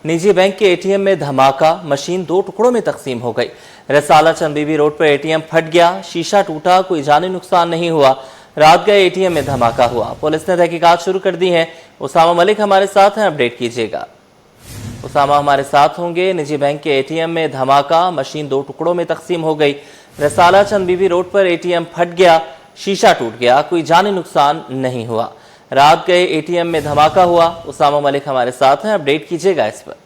निजी बैंक के एटीएम में धमाका, मशीन 2 टुकड़ों में तकसीम हो गई। रसाला चंद बीबी रोड पर एटीएम फट गया, शीशा टूटा, कोई जानी नुकसान नहीं हुआ। रात गए एटीएम में धमाका हुआ। पुलिस ने तहकीकात शुरू कर दी है। उसामा मलिक हमारे साथ हैं, अपडेट कीजिएगा। उसामा हमारे साथ होंगे। निजी बैंक के एटीएम में धमाका, मशीन 2 टुकड़ों में तकसीम हो गई। रसाला चंद बीबी रोड पर एटीएम फट गया, शीशा टूट गया, कोई जानी नुकसान नहीं हुआ। रात गए एटीएम में धमाका हुआ। उसामा मलिक हमारे साथ हैं, अपडेट कीजिएगा इस पर।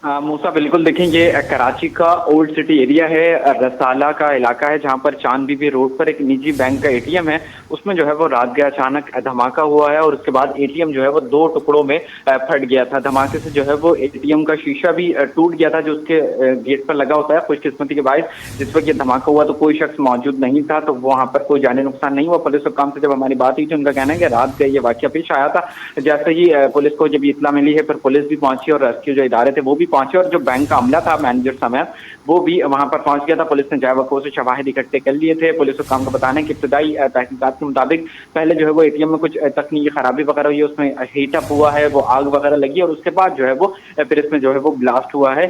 मूसा बिल्कुल देखें, ये कराची का ओल्ड सिटी एरिया है, रसाला का इलाका है, जहां पर चांद बीबी रोड पर एक निजी बैंक का एटीएम है। उसमें जो है वो रात गए अचानक धमाका हुआ है और उसके बाद एटीएम जो है वो 2 टुकड़ों में फट गया था। धमाके से जो है वो एटीएम का शीशा भी टूट गया था, जो उसके गेट पर लगा होता है। खुशकिस्मती के बायस जिस वक्त ये धमाका हुआ तो कोई शख्स मौजूद नहीं था, तो वहां पर कोई जानी नुकसान नहीं हुआ। पुलिस हुक्काम से जब हमारी बात हुई तो उनका कहना है कि रात गए ये वाकया पेश आया था। जैसे ही पुलिस को जब इत्तला मिली है, फिर पुलिस भी पहुंची और रेस्क्यू जो इदारे थे वो भी पहुंचे और जो बैंक का अमला था, मैनेजर समेत, वो भी वहां पर पहुंच गया था। पुलिस ने जायवको से शवाहिद इकट्ठे कर लिए थे। पुलिस हुक्काम का बताना है कि इब्तदाई तहकीकात के मुताबिक पहले जो है वो एटीएम में कुछ तकनीकी खराबी वगैरह हुई है, उसमें हीट अप हुआ है, वो आग वगैरह लगी और उसके बाद जो है वो फिर इसमें जो है वो ब्लास्ट हुआ है।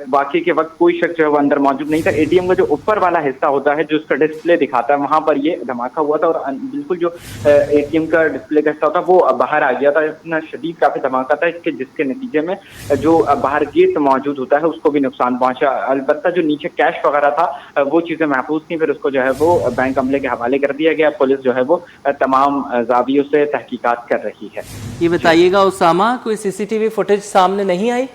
बाकी के वक्त कोई शख्स जो है वो अंदर मौजूद नहीं था। एटीएम का जो ऊपर वाला हिस्सा होता है, जो उसका डिस्प्ले दिखाता है, वहां पर ये धमाका हुआ था और बिल्कुल जो एटीएम का डिस्प्ले का हिस्सा होता है वो बाहर आ गया था। इतना शदीद काफी धमाका था इसके, जिसके नतीजे में जो बाहर गेट मौजूद होता है उसको भी नुकसान पहुंचा। अलबत्ता जो नीचे कैश वगैरह था वो चीजें महफूज थी, फिर उसको जो है वो बैंक अमले के हवाले कर दिया गया। पुलिस जो है वो तमाम जावियों से तहकीकात कर रही है। ये बताइएगा उसामा, कोई सीसीटीवी फुटेज सामने नहीं आई?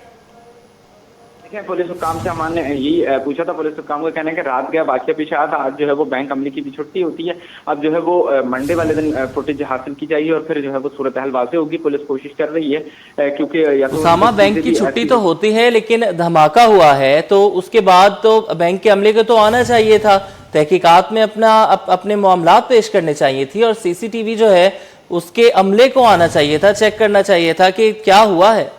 देखिए, पुलिस हुक्काम से हमारे यही पूछा था। पुलिस हुक्काम का कहना है कि रात गया वाकया पेश आया था। आज जो है वो बैंक अमले की भी छुट्टी होती है। अब जो है वो मंडे वाले दिन फुटेज हासिल की जाएगी और फिर जो है वो सूरत हाल वाज़ेह होगी। पुलिस कोशिश कर रही है क्योंकि उसामा, बैंक की छुट्टी तो होती है लेकिन धमाका हुआ है तो उसके बाद तो बैंक के अमले को तो आना चाहिए था, तहकीकात में अपने मामलात पेश करने चाहिए थी और सीसीटीवी जो है उसके अमले को आना चाहिए था, चेक करना चाहिए था कि क्या हुआ है।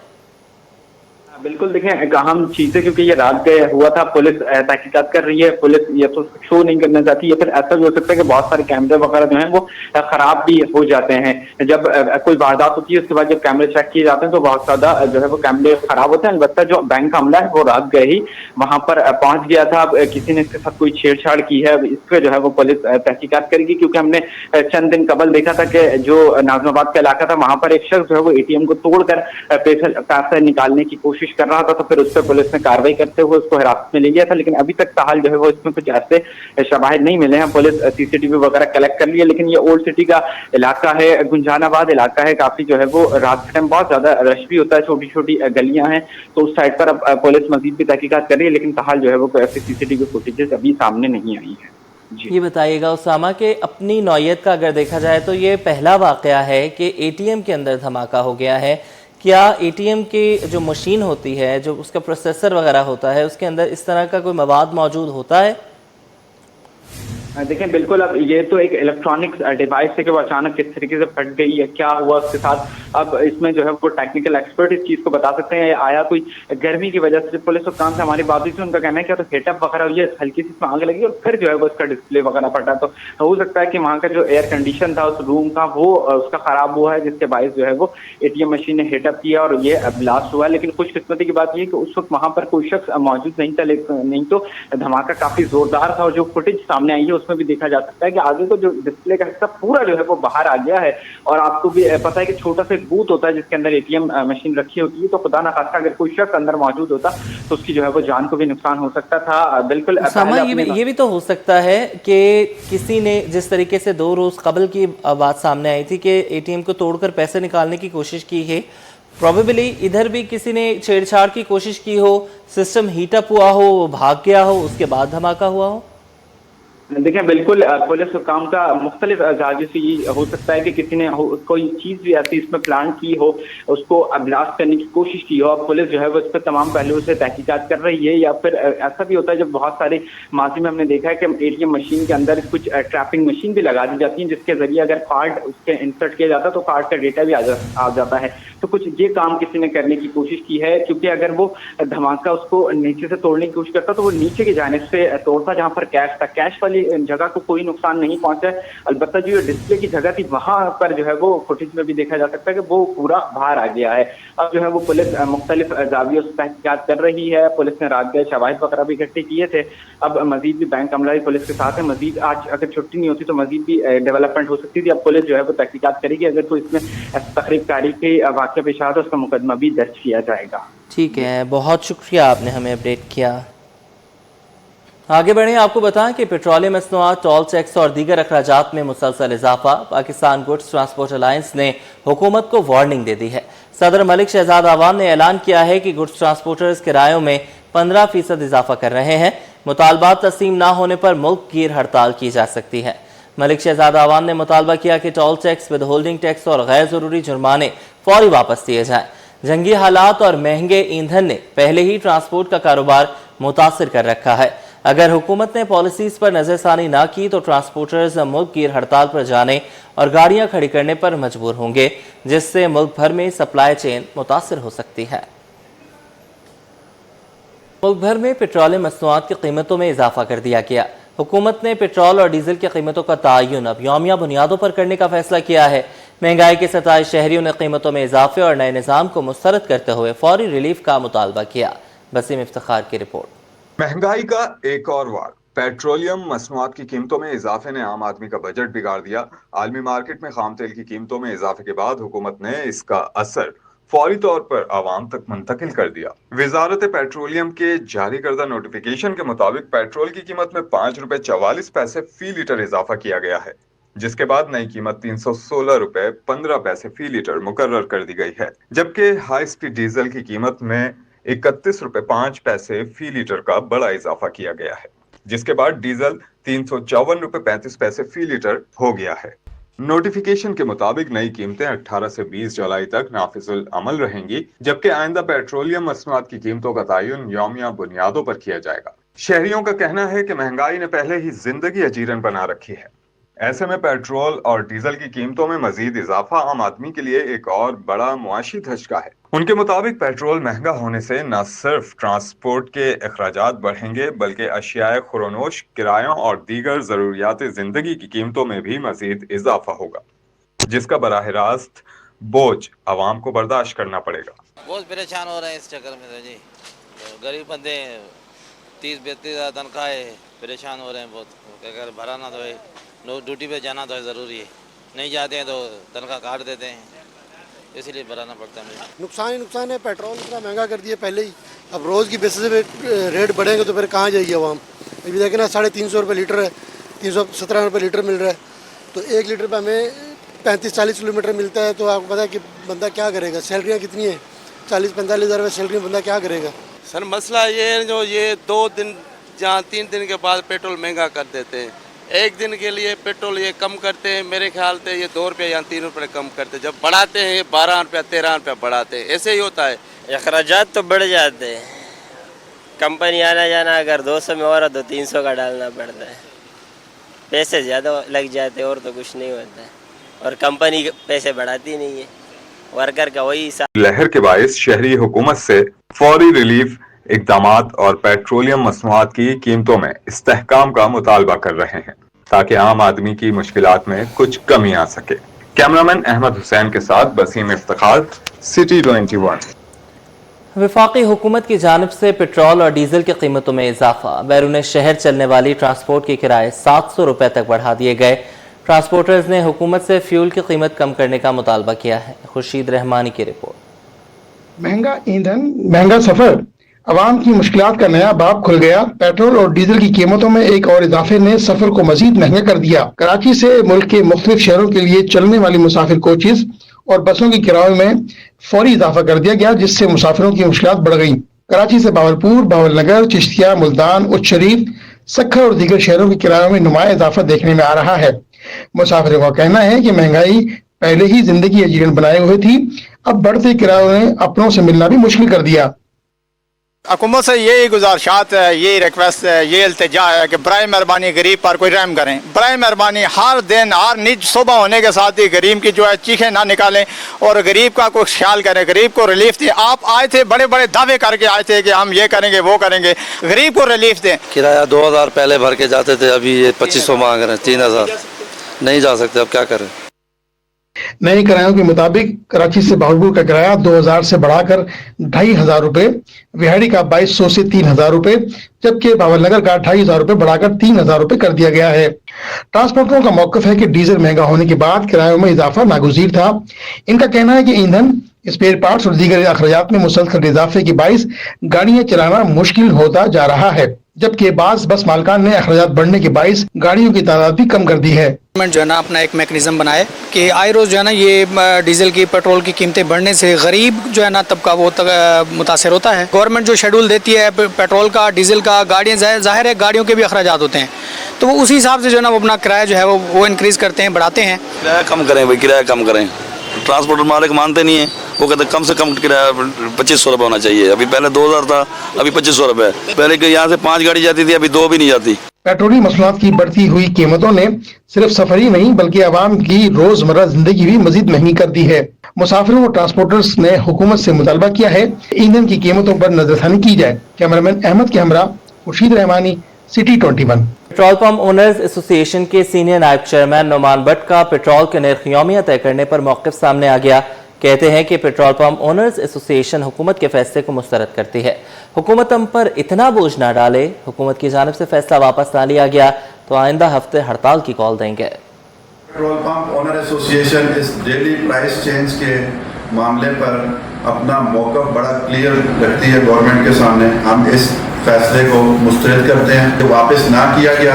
बिल्कुल देखें, अहम चीज है क्योंकि ये रात गए हुआ था। पुलिस तहकीकात कर रही है। पुलिस ये तो शो नहीं करना चाहती, या फिर ऐसा भी हो सकता है कि बहुत सारे कैमरे वगैरह जो हैं वो खराब भी हो जाते हैं। जब कोई वारदात होती है उसके बाद जब कैमरे चेक किए जाते हैं तो बहुत ज्यादा जो है वो कैमरे खराब होते हैं। अलबत्ता जो बैंक का अमला है वो रात गए ही वहां पर पहुंच गया था। किसी ने इसके साथ कोई छेड़छाड़ की है, इस पर जो है वो पुलिस तहकीकात करेगी, क्योंकि हमने चंद दिन कबल देखा था कि जो नाजमाबाद का इलाका था वहां पर एक शख्स जो है वो एटीएम को तोड़कर पैसे निकालने की कोशिश कर रहा था, तो फिर उस पर पुलिस ने कार्रवाई करते हुए उसको हिरासत में ले लिया था। लेकिन अभी तक ताहाल जो है वो इसमें कुछ ऐसे शवाहिद नहीं मिले हैं। पुलिस सीसीटीवी वगैरह कलेक्ट कर ली है, लेकिन ये ओल्ड सिटी का इलाका है, गुंजानाबाद इलाका है, काफी जो है वो रात के टाइम बहुत ज्यादा रश भी होता है, छोटी छोटी गलियां हैं, तो उस साइड पर अब पुलिस मजीद भी तहकीकात कर रही है। लेकिन ताहाल जो है वो कोई ऐसी सीसीटीवी फुटेजेस अभी सामने नहीं आई है। ये बताइएगा उसामा के अपनी नौयत का अगर देखा जाए तो ये पहला वाकया है कि एटीएम के अंदर धमाका हो गया है। क्या एटीएम की जो मशीन होती है, जो उसका प्रोसेसर वगैरह होता है, उसके अंदर इस तरह का कोई मवाद मौजूद होता है? देखें, बिल्कुल, अब ये तो एक इलेक्ट्रॉनिक डिवाइस है कि वो अचानक किस तरीके से फट गई है, क्या हुआ उसके साथ। अब इसमें जो है वो टेक्निकल एक्सपर्ट इस चीज को बता सकते हैं। आया कोई गर्मी की वजह से, पुलिस हुक्काम से हमारी बात हुई थी, उनका कहना है कि तो हीटअप वगैरह हुई है, हल्की सी आग लगी और फिर जो है वो उसका डिस्प्ले वगैरह फटा। तो हो सकता है कि वहाँ का जो एयर कंडीशन था उस रूम का वो उसका खराब हुआ है, जिसके बायस जो है वो एटीएम मशीन ने हीटअप किया और ये ब्लास्ट हुआ है। लेकिन खुशकिस्मती की बात ये कि उस वक्त वहां पर कोई शख्स मौजूद नहीं था, नहीं तो धमाका काफी जोरदार था। और जो फुटेज सामने आई है उसमें भी देखा जा सकता है कि आगे को जो डिस्प्ले का हिस्सा पूरा जो है वो बाहर आ गया है। और आपको भी पता है कि छोटा सा एक बूथ होता है जिसके अंदर एटीएम मशीन रखी होती है, तो खुदा ना खास्ता अगर कोई शख्स अंदर मौजूद होता तो उसकी जो है वो जान को भी नुकसान हो सकता था। बिल्कुल ये भी तो हो सकता है कि किसी ने, जिस तरीके से 2 रोज कबल की बात सामने आई थी कि एटीएम को तोड़कर पैसे निकालने की कोशिश की है, प्रोबेबली इधर भी किसी ने छेड़छाड़ की कोशिश की हो, सिस्टम हीटअप हुआ हो, भाग गया हो, उसके बाद धमाका हुआ हो। देखिए, बिल्कुल, पुलिस काम का मुख्तलिफ जागे से ये हो सकता है कि किसी ने कोई चीज़ भी ऐसी इसमें प्लान की हो, उसको ब्लास्ट करने की कोशिश की हो। अब पुलिस जो है वो इस पर तमाम पहलुओं से तहकीकात कर रही है। या फिर ऐसा भी होता है जब बहुत सारे माजी में हमने देखा है कि एटीएम मशीन के अंदर कुछ ट्रैपिंग मशीन भी लगा दी जाती है, जिसके जरिए अगर कार्ड उसके इंसर्ट किया जाता है तो कार्ड का डेटा भी आ जाता है। तो कुछ ये काम किसी ने करने की कोशिश की है, क्योंकि अगर वो धमाका उसको नीचे से तोड़ने की कोशिश करता तो वो नीचे की जानिब से तोड़ता जहाँ पर कैश था। कैश वाली वाली जगह को कोई नुकसान नहीं पहुंचा है। अलबत्ता जो डिस्प्ले की जगह थी वहां पर जो है वो फुटेज में भी देखा जा सकता है कि वो पूरा बाहर आ गया है। अब जो है वो पुलिस मुख्तलिफ जावियों से तहकीकात कर रही है। पुलिस ने रात गए शवाहिद वगैरह भी इकट्ठे किए थे। अब मजीद भी बैंक अमला पुलिस के साथ है। मजीद आज अगर छुट्टी नहीं होती तो मजीद भी डेवलपमेंट हो सकती थी। अब पुलिस जो है वो तहकीकात करेगी, अगर कोई इसमें तकरीबकारी के वाक़या पेश आया तो उसका मुकदमा भी दर्ज किया जाएगा। ठीक है, बहुत शुक्रिया, आपने हमें अपडेट किया। आगे बढ़ें, आपको बताएं कि पेट्रोलियम मसनूआत, टोल टैक्स और दीगर अखराजात में मुसलसल इजाफा। पाकिस्तान गुड्स ट्रांसपोर्ट अलायंस ने हुकूमत को वार्निंग दे दी है। सदर मलिक शहजाद आवान ने ऐलान किया है कि गुड्स ट्रांसपोर्टर्स किरायों में 15% इजाफा कर रहे हैं। मुतालबात तस्लीम ना होने पर मुल्क गिर हड़ताल की जा सकती है। मलिक शहजाद आवान ने मुतालबा किया कि toll tax, with holding tax और गैर जरूरी जुर्माने फौरी वापस दिए जाएं। जंगी हालात और महंगे ईंधन ने पहले ही ट्रांसपोर्ट का कारोबार मुतासिर कर रखा है। अगर हुकूमत ने पॉलिसीज पर नजरसानी ना की तो ट्रांसपोर्टर्स मुल्क गिर हड़ताल पर जाने और गाड़ियां खड़ी करने पर मजबूर होंगे, जिससे मुल्क भर में सप्लाई चेन मुतासिर हो सकती है। मुल्क भर में पेट्रोलियम मसनूआत की कीमतों में इजाफा कर दिया गया। हुकूमत ने पेट्रोल और डीजल की कीमतों का तयन अब यौमिया बुनियादों पर करने का फैसला किया है। महंगाई के सताए शहरियों ने कीमतों में इजाफे और नए निज़ाम को मुस्तरद करते हुए फौरी रिलीफ का मुतालबा किया। बसीम इफ्तिखार की रिपोर्ट। महंगाई का एक और वार। पेट्रोलियम मसनूआत की कीमतों में इजाफे ने आम आदमी का बजट बिगाड़ दिया। आलमी मार्केट में खाम तेल की कीमतों में इजाफे के बाद हुकूमत ने इसका असर फौरी तौर पर आवाम तक मुंतकिल कर दिया। वजारत पेट्रोलियम के जारी करदा नोटिफिकेशन के मुताबिक पेट्रोल की कीमत में 5 रुपए 44 पैसे फी लीटर इजाफा किया गया है, जिसके बाद नई कीमत 316 रुपए 15 पैसे फी लीटर मुकर्रर कर दी गई है। जबकि हाई स्पीड डीजल की कीमत में 31 रुपए 5 पैसे फी लीटर का बड़ा इजाफा किया गया है, जिसके बाद डीजल 354 रुपए 35 पैसे फी लीटर हो गया है। नोटिफिकेशन के मुताबिक नई कीमतें 18 से 20 जुलाई तक नाफिजुल अमल रहेंगी, जबकि आइंदा पेट्रोलियम मसनूआत की कीमतों का तयन यौमिया बुनियादों पर किया जाएगा। शहरियों का कहना है कि महंगाई ने पहले ही जिंदगी अजीरन बना रखी है। ऐसे में पेट्रोल और डीजल की कीमतों में मजीद इजाफा आम आदमी के लिए एक और बड़ा मुआशी धचका है। उनके मुताबिक पेट्रोल महंगा होने से न सिर्फ ट्रांसपोर्ट के अखराजात बढ़ेंगे, बल्कि अशियाए खुरोनोश, किरायों और दीगर जरूरियात जिंदगी की कीमतों में भी मजीद इजाफा होगा, जिसका बराह रास्त बोझ आवाम को बर्दाश्त करना पड़ेगा। बहुत परेशान हो रहे हैं इस चक्कर में तो जी। गरीब बंदे 30-32 हज़ार तनख्वाह है, परेशान हो रहे हैं बहुत। अगर भरा ना तो ड्यूटी पे जाना तो ज़रूरी है, नहीं जाते हैं तो तनख्वाह काट देते हैं, इसीलिए भराना पड़ता है मुझे। नुकसान ही नुकसान है। पेट्रोल इतना महंगा कर दिया पहले ही, अब रोज़ की बेसिस पे रेट बढ़ेंगे तो फिर कहाँ जाएगी आवाम। अभी देखें ना 350 रुपये लीटर है, 317 रुपये लीटर मिल रहा है, तो 1 लीटर पे हमें 35-40 किलोमीटर मिलता है। तो आपको पता है कि बंदा क्या करेगा। सैलरियाँ कितनी है, 40-45 हज़ार रुपये सैलरी, बंदा क्या करेगा। सर मसला ये है जो ये 2 दिन जहाँ 3 दिन के बाद पेट्रोल महंगा कर देते हैं। एक दिन के लिए पेट्रोल ये कम करते हैं, मेरे ख्याल से ये 2 रुपये या 3 रुपये कम करते हैं। जब बढ़ाते हैं 12 रुपये 13 रुपये बढ़ाते हैं, ऐसे ही होता है। अखराजात तो बढ़ जाते हैं, कंपनी आना जाना अगर 200 में हो रहा तो 300 का डालना पड़ता है, पैसे ज़्यादा लग जाते हैं और तो कुछ नहीं होता है। और कंपनी पैसे बढ़ाती नहीं है, वर्कर का वही हिसाब। लहर के बायस शहरी हुकूमत से फौरी रिलीफ इक़दामात और पेट्रोलियम मसनूआत की कीमतों में इस्तेहकाम का मुतालबा कर रहे हैं, ताकि आम आदमी की मुश्किलात में कुछ कमी आ सके। कैमरामैन अहमद हुसैन के साथ बसीम इफ्तिखार, सिटी 21। वफाकी हुकूमत की जानिब से पेट्रोल और डीजल की कीमतों में इजाफा। बैरून शहर चलने वाली ट्रांसपोर्ट के किराए 700 रुपये तक बढ़ा दिए गए। ट्रांसपोर्टर्स ने हुकूमत से फ्यूल की कीमत कम करने का मुतालबा किया है। खुर्शीद रहमानी की रिपोर्ट। महंगा ईंधन, महंगा सफर, अवाम की मुश्किलात का नया बाब खुल गया। पेट्रोल और डीजल की कीमतों में एक और इजाफे ने सफर को मजीद महंगा कर दिया। कराची से मुल्क के मुख्तलिफ शहरों के लिए चलने वाली मुसाफिर कोचेज और बसों की किरायों में फौरी इजाफा कर दिया गया, जिससे मुसाफिरों की मुश्किलात बढ़ गई। कराची से बावलपुर, बावलनगर, चिश्तिया, मुल्तान, उच्च शरीफ, सक्खर और दीगर शहरों के किरायों में नुमाया इजाफा देखने में आ रहा है। मुसाफिरों का कहना है कि महंगाई पहले ही जिंदगी अजीरन बनाए हुए थी, अब बढ़ते किरायों ने अपनों से मिलना भी मुश्किल कर दिया। हुकूमत से यही गुजारिशात है, यही रिक्वेस्ट है, ये इल्तिजा है कि बराए मेहरबानी गरीब पर कोई रहम करें। बराए मेहरबानी हर दिन हर निज सुबह होने के साथ ही गरीब की जो है चीखें ना निकालें और गरीब का कोई ख्याल करें, गरीब को रिलीफ दें। आप आए थे बड़े बड़े दावे करके आए थे कि हम ये करेंगे वो करेंगे, गरीब को रिलीफ दें। किराया 2000 पहले भर के जाते थे, अभी ये 2500 मांग रहे हैं, 3000 नहीं जा सकते, अब क्या करें। नए किरायों के मुताबिक कराची से बहावलपुर का किराया 2000 से बढ़ाकर 2500 रुपए, विहाड़ी का 2200 से 3000 रुपए, जबकि बावलनगर का 2500 रुपए बढ़ाकर 3000 रुपए कर दिया गया है। ट्रांसपोर्टरों का मौकफ है कि डीजल महंगा होने के बाद किरायों में इजाफा नागुज़ीर था। इनका कहना है कि ईंधन, स्पेयर पार्ट्स और दीगर अखराजात में मुसलसल इजाफे के बाइस गाड़ियां चलाना मुश्किल होता जा रहा है, जबकि बाज़ बस मालिकान ने अखराजात बढ़ने के बाइस गाड़ियों की तादाद भी कम कर दी है। गवर्नमेंट जो है ना अपना एक मैकेनिज्म बनाए कि आए रोज़ जो है ना ये डीजल की पेट्रोल की कीमतें बढ़ने से गरीब जो है ना तबका वो मुतासर होता है। गवर्नमेंट जो शेड्यूल देती है पेट्रोल का, डीजल का, गाड़ियाँ ज़ाहिर है गाड़ियों के भी अखराजात होते हैं, तो वो उसी हिसाब से जो है ना वो अपना किराया जो है वो इंक्रीज़ करते हैं, बढ़ाते हैं। किराया कम करें भाई, किराया कम करें। ट्रांसपोर्टर मालिक मानते नहीं है, वो कहते कम से कम किराया 2500 रुपये होना चाहिए। अभी पहले 2000 था, अभी 2500 रुपये। पहले यहाँ से 5 गाड़ी जाती थी, अभी 2 भी नहीं जाती। पेट्रोलियम मसनूआत की बढ़ती हुई कीमतों ने सिर्फ सफर ही नहीं बल्कि आवाम की रोजमर्रा जिंदगी भी मजीद महंगी कर दी है। मुसाफिरों और ट्रांसपोर्टर्स ने हुकूमत से मुतालबा किया है ईंधन की कीमतों पर नजरसानी की जाए। कैमरामैन अहमद के हमरा Khurshid Rahmani, city 21। Petrol pump owners association के सीनियर नायब चेयरमैन नोमान भट्ट का पेट्रोल के नर्ख यौमिया तय करने पर मौक़िफ़ सामने आ गया। कहते हैं कि पेट्रोल पंप ओनर्स एसोसिएशन हुकूमत के फैसले को मुस्तरद करती है। हुकूमत हम पर इतना बोझ ना डाले, हुकूमत की जानिब से फैसला वापस ना लिया गया तो आइंदा हफ्ते हड़ताल की कॉल देंगे। पेट्रोल पंप ओनर एसोसिएशन इस डेली प्राइस चेंज के मामले पर अपना मौक़िफ़ बड़ा क्लियर रखती है गवर्नमेंट के सामने। हम इस फैसले को मुस्तरद करते हैं। जो वापस ना किया गया,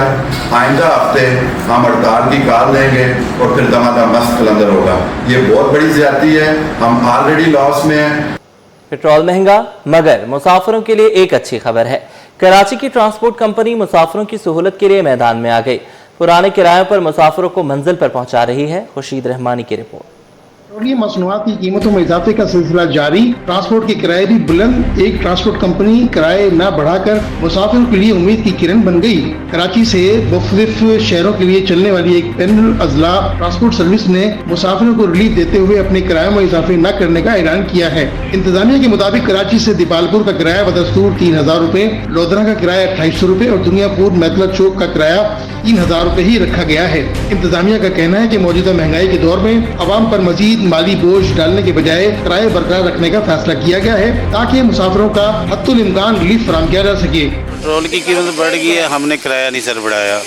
आइंदा हफ्ते हम हड़ताल की कॉल देंगे और फिर दमादम मस्त कलंदर होगा। ये बहुत बड़ी ज़्यादती है, हम ऑलरेडी लॉस में हैं। पेट्रोल महंगा मगर मुसाफिरों के लिए एक अच्छी खबर है। कराची की ट्रांसपोर्ट कंपनी मुसाफिरों की सहूलत के लिए मैदान में आ गई। पुराने किरायों पर मुसाफिरों को मंजिल पर पहुंचा रही है। खुर्शीद रहमानी की रिपोर्ट। पेट्रोलियम मसनूआत की कीमतों में इजाफे का सिलसिला जारी, ट्रांसपोर्ट के किराए भी बुलंद। एक ट्रांसपोर्ट कंपनी किराए न बढ़ाकर मुसाफिरों के लिए उम्मीद की किरण बन गई। कराची से मुख्तलिफ शहरों के लिए चलने वाली एक पैनल अजला ट्रांसपोर्ट सर्विस ने मुसाफिरों को रिलीफ देते हुए अपने किरायों में इजाफे न करने का ऐलान किया है। इंतजामिया के मुताबिक कराची से दीपालपुर का किराया बदस्तूर 3000 रुपए, लोधरा का किराया 2800 रुपए और दुनियापुर मैतला चौक का किराया 3000 रुपए ही रखा गया है। इंतजामिया का कहना है कि मौजूदा महंगाई के दौर में आवाम पर मजीद माली बोझ डालने के बजाय किराए बरकरार रखने का फैसला किया गया है ताकि मुसाफिरों का हद्दुल इम्कान रिलीफ फराहम किया जा सके। पेट्रोल की कीमत बढ़ गई है, हमने किराया नहीं सर बढ़ाया।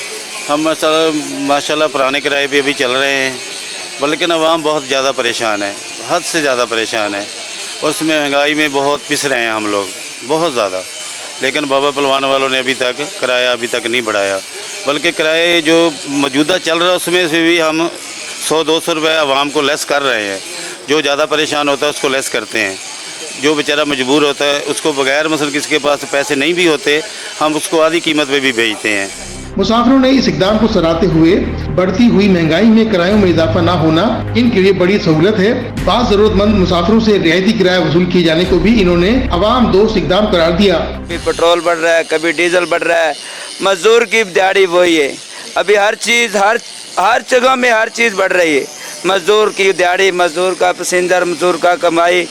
हम माशाल्लाह पुराने किराए पे अभी चल रहे हैं, बल्कि आवाम बहुत ज़्यादा परेशान है, हद से ज़्यादा परेशान है। उसमें महंगाई में बहुत पिस रहे हैं हम लोग, बहुत ज़्यादा। लेकिन बाबा पलवान वालों ने अभी तक किराया नहीं बढ़ाया, बल्कि किराए जो मौजूदा चल रहा है उसमें से भी हम 100-200 रुपये आवाम को लेस कर रहे हैं। जो ज़्यादा परेशान होता है उसको लेस करते हैं, जो बेचारा मजबूर होता है उसको बगैर मसल किसी के पास पैसे नहीं भी होते हम उसको आधी कीमत पे भी बेचते हैं। मुसाफिरों ने इस इकदाम को सराहते हुए बढ़ती हुई महंगाई में किरायों में इजाफा न होना इनके लिए बड़ी सहूलत है। बात जरूरतमंद मुसाफिरों से रियायती किराया वसूल किए जाने को भी इन्होंने अवाम दोस्त इकदाम करार दिया। कभी पेट्रोल बढ़ रहा है, कभी डीजल बढ़ रहा है, मजदूर की दिहाड़ी वही है। अभी हर चीज़ हर जगह में हर चीज़ बढ़ रही है। मजदूर की दिहाड़ी, मजदूर का पसींदर, मजदूर का कमाई।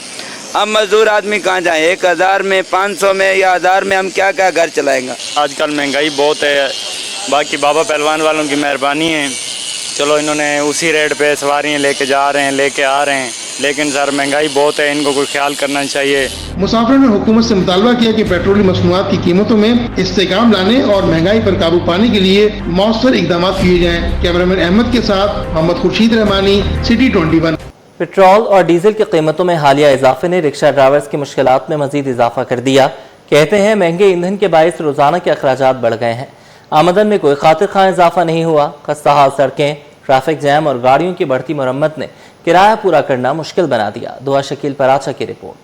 हम मजदूर आदमी कहाँ जाएँ? 1000 में, 500 में या 1000 में हम क्या क्या घर चलाएंगे? आजकल महंगाई बहुत है, बाकी बाबा पहलवान वालों की मेहरबानी है। चलो इन्होंने उसी रेट पे सवारियाँ लेके जा रहे हैं, लेके आ रहे हैं, लेकिन सर महंगाई बहुत है, इनको कोई ख्याल करना चाहिए। मुसाफिरों ने हुकूमत से मुतालबा किया कि पेट्रोलियम मसनूआत की कीमतों में इस्तेकाम लाने और महंगाई पर काबू पाने के लिए मौसर इकदाम किए जाएं। कैमरामैन अहमद के साथ मोहम्मद खुर्शीद रहमानी, सिटी 21। पेट्रोल और डीजल की कीमतों में हालिया इजाफे ने रिक्शा ड्राइवर्स की मुश्किलात में मजीद इजाफा कर दिया। कहते हैं महंगे ईंधन के बायस रोजाना के अखराजात बढ़ गए हैं। आमदन में कोई खातिर खां इजाफा नहीं हुआ। खस्ताहाल सड़कें, ट्रैफिक जैम और गाड़ियों की बढ़ती मरम्मत ने किराया पूरा करना मुश्किल बना दिया। दुआ शकील पराचा की रिपोर्ट।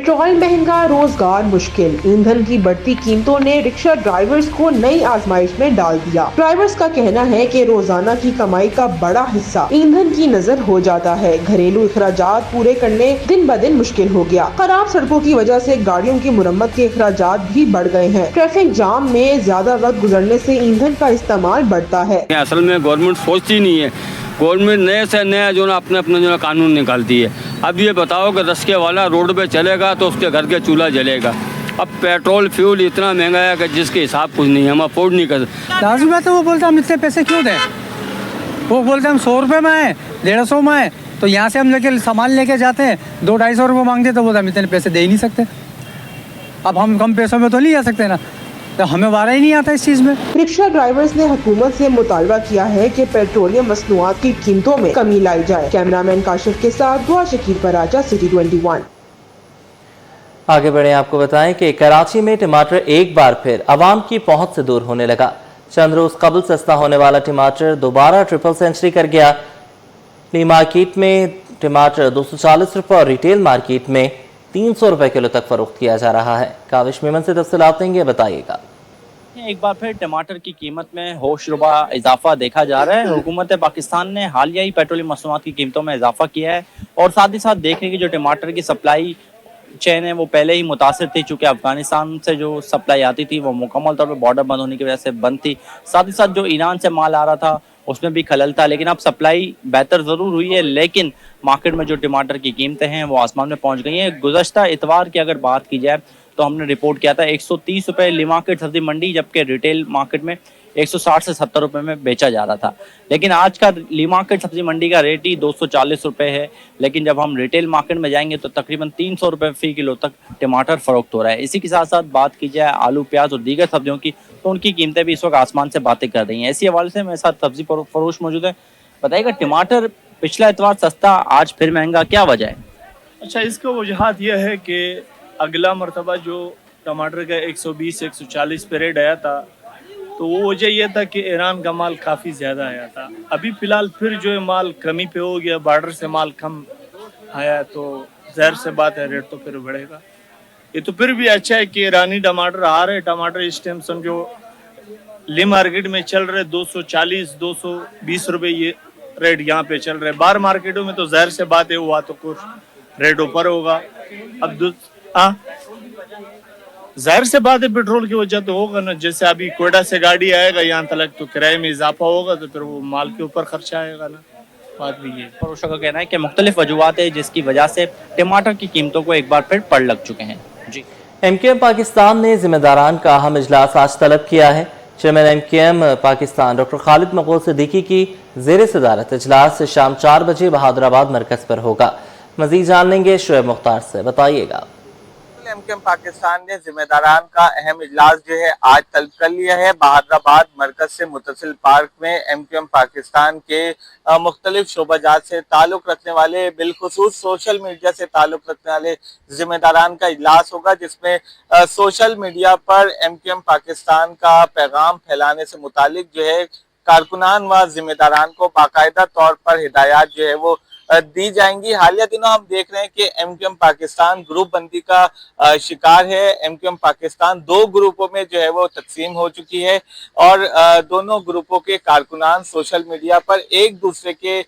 पेट्रोल महंगा, रोजगार मुश्किल। ईंधन की बढ़ती कीमतों ने रिक्शा ड्राइवर्स को नई आजमाइश में डाल दिया। ड्राइवर्स का कहना है कि रोजाना की कमाई का बड़ा हिस्सा ईंधन की नजर हो जाता है। घरेलू अखराजात पूरे करने दिन ब दिन मुश्किल हो गया। खराब सड़कों की वजह से गाड़ियों की मुरम्मत के अखराजात भी बढ़ गए हैं। ट्रैफिक जाम में ज्यादा वक्त गुजरने से ईंधन का इस्तेमाल बढ़ता है। असल में गवर्नमेंट सोचती नहीं है। गवर्नमेंट नए से नया जो ना अपने जो ना कानून निकालती है। अब ये बताओ कि रस्के वाला रोड पे चलेगा तो उसके घर के चूल्हा जलेगा। अब पेट्रोल फ्यूल इतना महंगा है कि जिसके हिसाब कुछ नहीं है, हम अफोर्ड नहीं कर सकते। लाजमी बात है, वो बोलते हम इतने पैसे क्यों दें। वो बोलते हम 100 रुपये में आए, 150 में आए, तो यहाँ से हम लेके सामान लेके जाते हैं 200-250 रुपये मांगते तो बोलते हम इतने पैसे दे ही नहीं सकते। अब हम कम पैसों में तो नहीं आ सकते ना, तो हमें वारा ही नहीं आता इस चीज़ में। रिक्शा ड्राइवर्स ने हुकूमत से मुतालबा किया है कि पेट्रोलियम मसनूआत की कीमतों में कमी लाई जाए। कैमरामैन काशिफ के साथ दुआ शकीर पराचा, सिटी 21। आगे बढ़े, आपको बताएं कि कराची में टमाटर एक बार फिर आवाम की पहुंच से दूर होने लगा। चंद रोज कबल सस्ता होने वाला टमाटर दोबारा ट्रिपल सेंचुरी कर गया। प्री मार्केट में टमाटर 240 रुपये और रिटेल मार्केट में 300 रुपये किलो तक फरोख्त किया जा रहा है। काविश मेमन से तफसीलात देंगे, बताइएगा। एक बार फिर टमाटर की कीमत में होशरुबा इजाफा देखा जा रहा है। हुकूमत पाकिस्तान ने हालिया ही पेट्रोलियम मसनूआत की कीमतों में इजाफा किया है और साथ ही साथ देख रहे कि जो टमाटर की सप्लाई चेन है वो पहले ही मुतासर थी, चूँकि अफगानिस्तान से जो सप्लाई आती थी वो मुकम्मल तौर पर बॉर्डर बंद होने की वजह से बंद थी। साथ ही साथ जो ईरान से माल आ रहा था उसमें भी खलल था, लेकिन अब सप्लाई बेहतर ज़रूर हुई है, लेकिन मार्केट में जो टमाटर की कीमतें हैं वो आसमान में पहुंच गई हैं। गुज़श्ता इतवार की अगर बात की जाए तो हमने रिपोर्ट किया था 130 रुपये ली मार्केट सब्जी मंडी, जबकि रिटेल मार्केट में 160 से 70 रुपये में बेचा जा रहा था। लेकिन आज का ली मार्केट सब्जी मंडी का रेट ही 240 रुपये है, लेकिन जब हम रिटेल मार्केट में जाएंगे तो तकरीबन 300 रुपये फी किलो तक टमाटर फरोख्त हो रहा है। इसी के साथ साथ बात की जाए आलू, प्याज और दीगर सब्जियों की, तो उनकी कीमतें भी इस वक्त आसमान से बातें कर रही हैं। इसी हवाले से मेरे साथ सब्जी फरोश मौजूद है। बताइएगा, टमाटर पिछला इतवार सस्ता, आज फिर महंगा, क्या वजह है? अच्छा, इसका वजहात यह है कि अगला मरतबा जो टमाटर का 120-140 पे रेट आया था तो वो वजह यह था कि ईरान का माल काफ़ी ज़्यादा आया था। अभी फ़िलहाल फिर जो है माल कमी पे हो गया, बॉर्डर से माल कम आया, तो ज़ाहिर से बात है रेट तो फिर बढ़ेगा। ये तो फिर भी अच्छा है कि ईरानी टमाटर आ रहे। टमाटर इस टाइम समझो ली मार्केट में चल रहे 240-220 रुपये ये रेट यहाँ पे चल रहे। बाहर मार्केटों में तो ज़ाहिर से बात है हुआ तो कुछ रेट ऊपर होगा। अब जाहिर से बात है पेट्रोल की वजह तो होगा ना, जैसे अभी कोयटा से गाड़ी आएगा यहाँ तक तो किराए में इजाफा होगा तो फिर वो माल के ऊपर खर्चा आएगा ना, बात भी ये। फरोशों का कहना है कि मुख्तलिफ वजूहात है जिसकी वजह से टमाटर की कीमतों को एक बार फिर पड़ लग चुके हैं। जी, MQM पाकिस्तान ने जिम्मेदारान का अहम इजलास आज तलब किया है। Chairman MQM Pakistan doctor Khalid मकबूल सिद्दीकी की ज़ेर सदारत इजलास शाम 4 बजे बहादुराबाद मरकज़ पर होगा। मज़ीद जान लेंगे शोएब मुख्तार से, बताइएगा। MQM पाकिस्तान ने जिम्मेदारान का अहम इजलास जो है आज तलब कर लिया है। बहादुराबाद मरकज से मुतसिल पार्क में MQM पाकिस्तान के मुख्तलिफ शोबाजात से ताल्लुक़ रखने वाले, बिलखुसूस सोशल मीडिया से ताल्लुक़ रखने वाले जिम्मेदारान का इजलास होगा, जिसमें सोशल मीडिया पर MQM पाकिस्तान का पैगाम फैलाने से मुतालिक जो है कारकुनान व जिम्मेदारान को बाकायदा तौर पर हिदायत जो है वो दी जाएंगी। हालिया दिनों हम देख रहे हैं कि MQM पाकिस्तान ग्रुप बंदी का शिकार है। MQM पाकिस्तान 2 ग्रुपों में जो है वो तकसीम हो चुकी है और दोनों ग्रुपों के कारकुनान सोशल मीडिया पर एक दूसरे के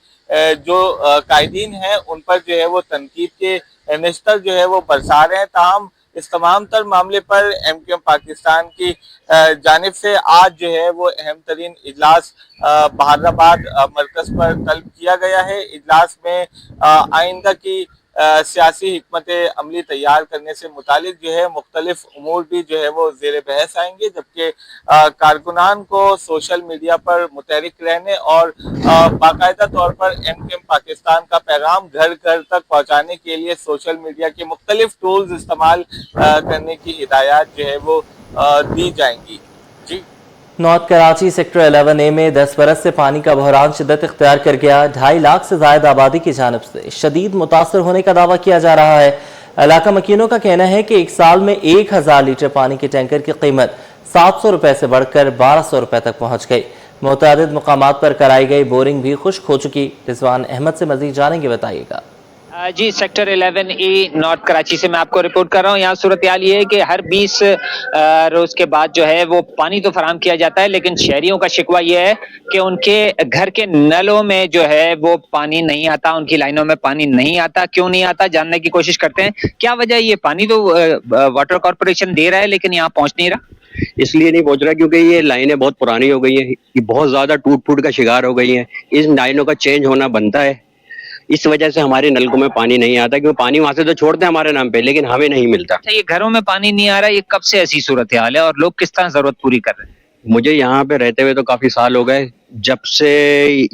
जो कायदीन हैं उन पर जो है वो तनकीद के निश्तर जो है वो बरसा रहे हैं। ताहम इस तमाम तर मामले पर MQM पाकिस्तान की जानिब से आज जो है वो अहम तरीन इजलास बहादुराबाद मरकज पर तलब किया गया है। इजलास में आइंदा की सियासी हिकमत अमली तैयार करने से मुतालिक जो है मुख्तलिफ उमूर भी जो है वो ज़ेर बहस आएंगे, जबकि कारकुनान को सोशल मीडिया पर मुतहरिक रहने और बाकायदा तौर पर MQM पाकिस्तान का पैगाम घर घर तक पहुँचाने के लिए सोशल मीडिया के मुख्तलिफ टूल्स इस्तेमाल करने की हिदायत जो है वो दी जाएंगी। जी, नॉर्थ कराची सेक्टर 11A में 10 बरस से पानी का बहरान शिद्दत इख्तियार कर गया। 2.5 लाख से ज्यादा आबादी की जानिब से शदीद मुतासर होने का दावा किया जा रहा है। इलाका मकीनों का कहना है कि एक साल में 1000 लीटर पानी के टैंकर की कीमत 700 रुपए से बढ़कर 1200 रुपए तक पहुंच गई। मुतादिद मुकामात पर कराई गई बोरिंग भी खुश्क हो चुकी। रिजवान अहमद से मजीद जानेंगे, बताइएगा। जी सेक्टर 11E नॉर्थ कराची से मैं आपको रिपोर्ट कर रहा हूँ। यहाँ सूरत हाल ये है कि हर 20 रोज के बाद जो है वो पानी तो फराहम किया जाता है, लेकिन शहरियों का शिकवा ये है कि उनके घर के नलों में जो है वो पानी नहीं आता, उनकी लाइनों में पानी नहीं आता। क्यों नहीं आता, जानने की कोशिश करते हैं। क्या वजह है? ये पानी तो वाटर कॉर्पोरेशन दे रहा है लेकिन यहाँ पहुँच नहीं रहा। इसलिए नहीं पहुंच रहा क्योंकि ये लाइनें बहुत पुरानी हो गई हैं, ये बहुत ज्यादा टूट फूट का शिकार हो गई हैं। इन लाइनों का चेंज होना बनता है। इस वजह से हमारे नलकों में पानी नहीं आता, क्योंकि पानी वहां से तो छोड़ते हैं हमारे नाम पे, लेकिन हमें नहीं मिलता। ये घरों में पानी नहीं आ रहा, ये कब से ऐसी सूरत हाल है और लोग किस तरह जरूरत पूरी कर रहे हैं? मुझे यहाँ पे रहते हुए तो काफी साल हो गए, जब से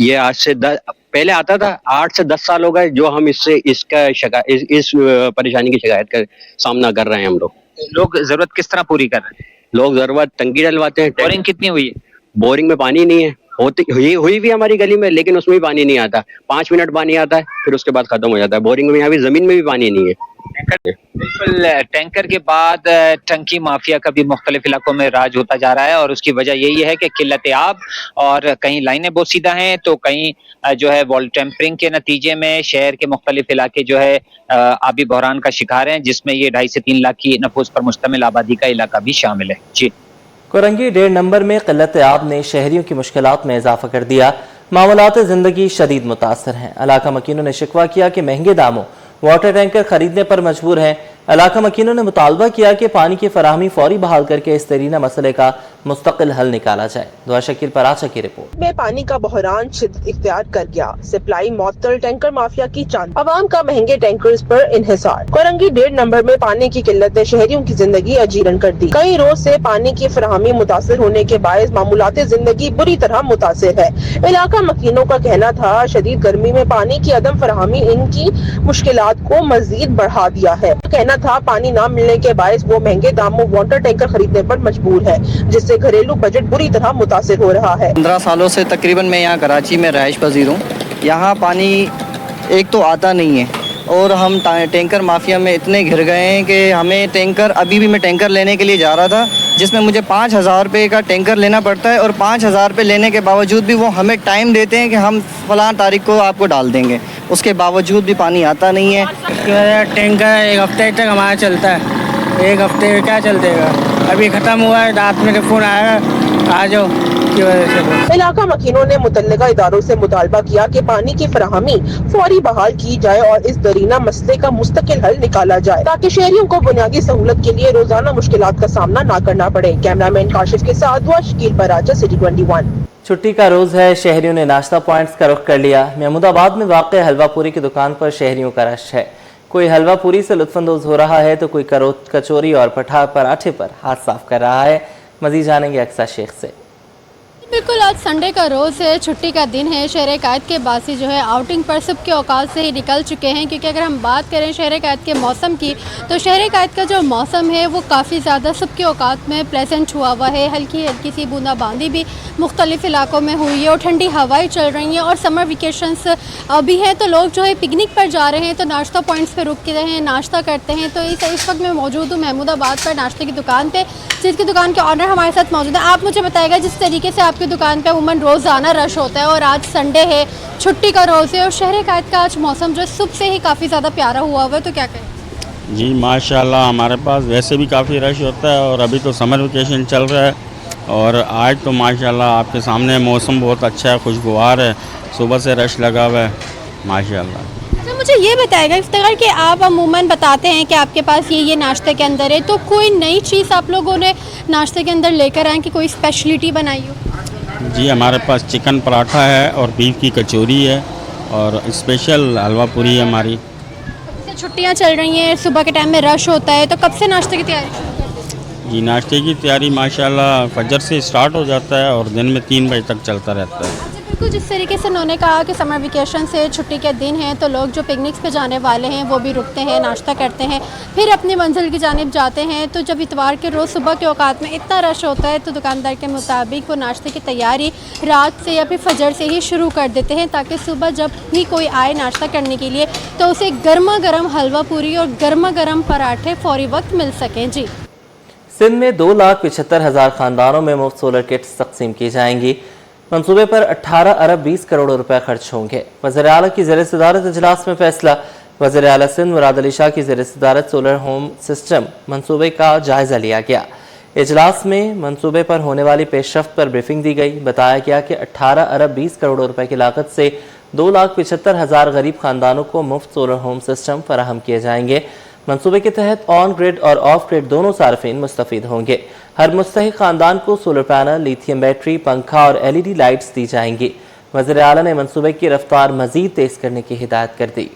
ये आज से पहले आता था 8 से 10 साल हो गए जो हम इस परेशानी की शिकायत का सामना कर रहे हैं हम लोग। लोग जरूरत किस तरह पूरी कर रहे हैं? लोग जरूरत टंकी डलवाते हैं। बोरिंग कितनी हुई है? बोरिंग में पानी नहीं है, हुई भी हमारी गली में, लेकिन उसमें भी पानी नहीं आता। 5 मिनट पानी आता है, फिर उसके बाद खत्म हो जाता है। बोरिंग में यहाँ भी जमीन में भी पानी नहीं है। बिल्कुल, टैंकर के बाद टंकी माफिया का भी मुख्तलिफ इलाकों में राज होता जा रहा है और उसकी वजह यही है कि किल्लत आब, और कहीं लाइनें बोसीदा हैं तो कहीं जो है वॉल टेम्परिंग के नतीजे में शहर के मुख्तलिफ इलाके जो है आबी बहरान का शिकार हैं, जिसमें ये 2.5 से 3 लाख की नफूस पर मुश्तमिल आबादी का इलाका भी शामिल है। जी, कोरंगी 1.5 नंबर में क़िल्लत आब ने शहरियों की मुश्किलात में इजाफा कर दिया। मामूलात ज़िंदगी शदीद मुतासर हैं। इलाका मकीनों ने शिकवा किया कि महंगे दामों वाटर टैंकर खरीदने पर मजबूर हैं। इलाका मकीनों ने मुतालबा किया कि पानी की फराहमी फौरी बहाल करके इस तरीना मसले का मुस्तकिल हल निकाला जाए। दुआ शकील पराचा की रिपोर्ट। में पानी का बहरान शिद्दत इख्तियार कर गया। सप्लाई मअतल, टैंकर माफिया की चांद, अवाम का महंगे टैंकर्स पर इन्हिसार। कोरंगी 1.5 नंबर में पानी की किल्लत ने शहरियों की जिंदगी अजीरन कर दी। कई रोज से पानी की फराहमी मुतासर होने के बायस मामूलात जिंदगी बुरी तरह मुतासर है। इलाका मकीनों का कहना था शदीद गर्मी में पानी की अदम फराहमी इनकी मुश्किलात को मजीद बढ़ा दिया है। कहना था पानी न मिलने के बायस वो महंगे दामों वाटर टैंकर खरीदने पर मजबूर है, जिससे घरेलू बजट बुरी तरह मुतासिर हो रहा है। 15 सालों से तकरीबन मैं यहाँ कराची में रहायश पजीर हूँ। यहाँ पानी एक तो आता नहीं है और हम टैंकर माफिया में इतने घिर गए हैं कि हमें टैंकर, अभी भी मैं टैंकर लेने के लिए जा रहा था जिसमें मुझे 5,000 रुपये का टैंकर लेना पड़ता है, और 5,000 रुपये लेने के बावजूद भी वो हमें टाइम देते हैं कि हम फलां तारीख को आपको डाल देंगे, उसके बावजूद भी पानी आता नहीं है। टैंकर 1 हफ्ते तक हमारा चलता है, 1 हफ्ते क्या चलतेगा, अभी ख़त्म हुआ है। रात में फ़ोन आया आ जाओ की वजह से। इलाका मकीनों ने मुतल्लिका इदारों से मुतालबा किया कि पानी की फराहमी फौरी बहाल की जाए और इस दरीना मसले का मुस्तकिल हल निकाला जाए, ताकि शहरियों को बुनियादी सहूलत के लिए रोजाना मुश्किलात का सामना न करना पड़े। कैमरामैन काशिफ के साथ दुआ शकील पराचा, सिटी 21। छुट्टी का रोज है, शहरियों ने नाश्ता पॉइंट्स का रुख कर लिया। महमूदाबाद में वाक़े हलवा पूरी की दुकान पर शहरियों का रश है। कोई हलवा पूरी से लुत्फानंदोज हो रहा है तो कोई कचौरी और पराठे पर हाथ साफ कर रहा है। मजीद जानेंगे अक्सा शेख से। बिल्कुल, आज संडे का रोज़ है, छुट्टी का दिन है। शहर कैद के बासी जो है आउटिंग पर सब के औकात से ही निकल चुके हैं, क्योंकि अगर हम बात करें शहर कैद के मौसम की तो शहर कैद का जो मौसम है वो काफ़ी ज़्यादा सब के औकात में प्लेजेंट हुआ हुआ है। हल्की हल्की सी बूंदाबांदी भी मुख्तलिफ इलाकों में हुई है और ठंडी हवाएं चल रही हैं और समर वेकेशंस अभी हैं, तो लोग जो है पिकनिक पर जा रहे हैं, तो नाश्ता पॉइंट्स पर रुक के हैं, नाश्ता करते हैं। तो इस वक्त मैं मौजूद हूँ महमूदाबाद पर नाश्ते की दुकान पर, जिसकी दुकान के ऑनर हमारे साथ मौजूद है। आप मुझे बताएगा जिस तरीके से आपकी दुकान पे उमूमन रोज़ाना रश होता है और आज संडे है, छुट्टी का रोज़ है और शहर कैद का आज मौसम जो सुबह से ही काफ़ी ज़्यादा प्यारा हुआ हुआ है, तो क्या कहें? जी माशाल्लाह, हमारे पास वैसे भी काफ़ी रश होता है और अभी तो समर वेकेशन चल रहा है और आज तो माशाल्लाह आपके सामने मौसम बहुत अच्छा है, खुशगवार है, सुबह से रश लगा हुआ है माशाल्लाह। अच्छा, मुझे ये बताएगा इफ्तिखार कि आप अमूमन बताते हैं कि आपके पास ये नाश्ते के अंदर है, तो कोई नई चीज़ आप लोगों ने नाश्ते के अंदर लेकर आए कि कोई स्पेशलिटी बनाई हो? जी हमारे पास चिकन पराठा है और बीफ की कचौरी है और स्पेशल हलवा पूरी है हमारी। छुट्टियां चल रही हैं, सुबह के टाइम में रश होता है, तो कब से नाश्ते की तैयारी शुरू कर दी? जी नाश्ते की तैयारी माशाल्लाह फजर से स्टार्ट हो जाता है और दिन में 3 बजे तक चलता रहता है। बिल्कुल, जिस तरीके से उन्होंने कहा कि समर वेकेशन से छुट्टी के दिन हैं, तो लोग जो पिकनिक्स पे जाने वाले हैं वो भी रुकते हैं, नाश्ता करते हैं, फिर अपनी मंजिल की जानिब जाते हैं। तो जब इतवार के रोज़ सुबह के औकात में इतना रश होता है तो दुकानदार के मुताबिक वो नाश्ते की तैयारी रात से या फिर फजर से ही शुरू कर देते हैं, ताकि सुबह जब भी कोई आए नाश्ता करने के लिए तो उसे गर्मा गर्म हलवा पूरी और गर्मा गर्म पराठे फौरी वक्त मिल सकें। जी, सिंध में 2,75,000 खानदानों में मुफ्त सोलर किट्स तकसीम की जाएंगी। मंसूबे पर 18 अरब 20 करोड़ रुपए खर्च होंगे। वज़ीर आला की ज़ेर सदारत इजलास में फैसला। वज़ीर आला सिंध मुराद अली शाह की ज़ेर सदारत सोलर होम सिस्टम मंसूबे का जायज़ा लिया गया। इजलास में मंसूबे पर होने वाली पेशरफ्त पर ब्रीफिंग दी गई। बताया गया कि 18 अरब 20 करोड़ रुपए की लागत से 2,75,000 गरीब खानदानों को मुफ्त सोलर होम सिस्टम फराहम किए जाएंगे। मंसूबे के तहत ऑन ग्रिड और ऑफ ग्रिड दोनों सार्फिन मुस्तफ़ीद होंगे। हर मुस्तहिक खानदान को सोलर पैनल, लिथियम बैटरी, पंखा और LED लाइट्स दी जाएंगी। वज़ीर आला ने मंसूबे की रफ्तार मज़ीद तेज़ करने की हिदायत कर दी।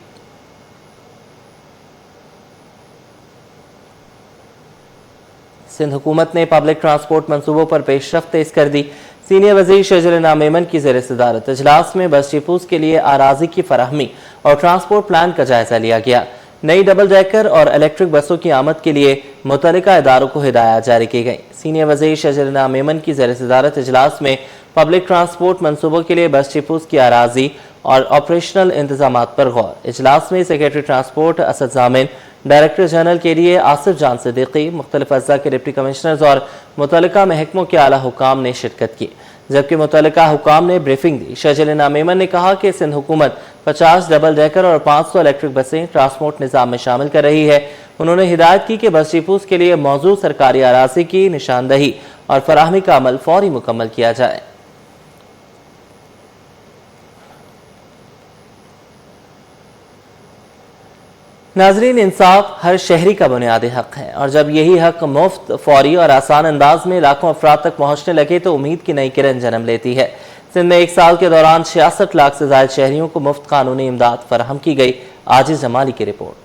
सिंध हुकूमत ने पब्लिक ट्रांसपोर्ट मंसूबों पर पेशरफ्त तेज कर दी। सीनियर वज़ीर शजर नामेमन की ज़ेर सदारत इजलास में बस डिपोज के लिए आराजी की फराहमी और ट्रांसपोर्ट प्लान का जायजा लिया गया। नई डबल डेकर और इलेक्ट्रिक बसों की आमद के लिए मुतल्लिका इदारों को हिदायत जारी की गई। सीनियर वज़ीर शजर नामेमन की ज़ेर सदारत इजलास में पब्लिक ट्रांसपोर्ट मंसूबों के लिए बस डिपोज की आराजी और ऑपरेशनल इंतजामात पर गौर। इजलास में सेक्रेटरी ट्रांसपोर्ट असद जामिन, डायरेक्टर जनरल के लिए आसिफ जान सिद्दीकी, मुख्तलिफ अज़्ज़ा के डिप्टी कमिश्नर्स और मुतल्लिका महकमों के आला हुकाम ने शिरकत की, जबकि मुतल्लिका हुकाम ने ब्रीफिंग दी। शजर नामेमन ने कहा कि सिंध हुकूमत 50 डबल डेकर और 500 इलेक्ट्रिक बसें ट्रांसपोर्ट निज़ाम में शामिल कर रही है। उन्होंने हिदायत की कि बस डिपोज के लिए मौजूद सरकारी आराजी की निशानदही और फराहमी का अमल फौरी मुकम्मल किया जाए। नाजरीन, इंसाफ हर शहरी का बुनियादी हक है और जब यही हक मुफ्त, फौरी और आसान अंदाज में लाखों अफराद तक पहुँचने लगे तो उम्मीद की नई किरण जन्म लेती है। सिंध में एक साल के दौरान 66 लाख से ज़ायद शहरियों को मुफ्त कानूनी इमदाद फराहम की गई। आजिज जमाली की रिपोर्ट।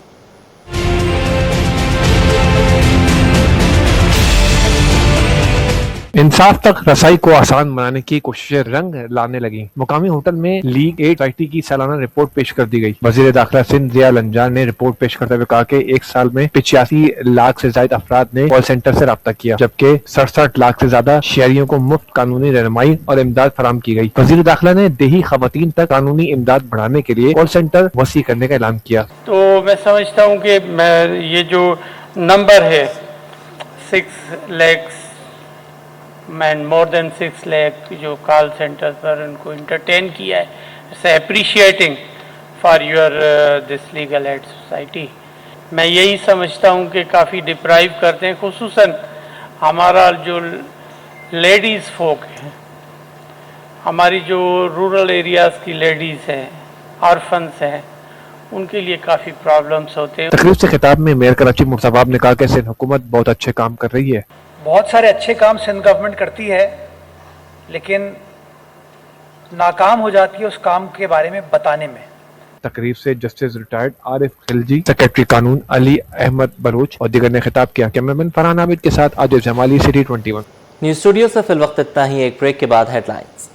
इंसाफ तक रसाई को आसान बनाने की कोशिशें रंग लाने लगी। मुकामी होटल में लीग एड सोसाइटी की सालाना रिपोर्ट पेश कर दी गई। वजीर दाखिला सिंध जिया लंजान ने रिपोर्ट पेश करते हुए कहा कि एक साल में 85 लाख से ज्यादा अफराद ने कॉल सेंटर से राब्ता किया, जबकि 67 लाख से ज्यादा शहरियों को मुफ्त कानूनी रहनुमाई और इमदाद फराहम की गई। वजीर दाखिला ने देही खवातीन तक कानूनी इमदाद बढ़ाने के लिए कॉल सेंटर वसी करने का ऐलान किया। तो मैं समझता हूँ कि ये जो नंबर है 6 lakh man more than 6 lakh जो कॉल सेंटर पर उनको इंटरटेन किया है, it's appreciating for your this legal aid society. मैं यही समझता हूँ कि काफ़ी डिप्राइव करते हैं, खुसूसन हमारा जो लेडीज़ फोक है, हमारी जो रूरल एरियाज़ की लेडीज़ हैं, ऑर्फन्स हैं, उनके लिए काफ़ी प्रॉब्लम्स होते हैं। तकरीब से खिताब में मेयर कराची मुर्तज़ाबाब ने कहा कि सिंध हुकूमत बहुत अच्छे काम कर रही है। बहुत सारे अच्छे काम सिंध गवर्नमेंट करती है, लेकिन नाकाम हो जाती है उस काम के बारे में बताने में। तकरीब से justice retired Arif Khilji, secretary कानून अली अहमद बलोच और दीगर ने खिताब किया। कैमरामैन फरहान आबिद के साथ Adil Jamali, city 21 news studio से फिल वक्त इतना ही। एक ब्रेक के बाद हेडलाइंस।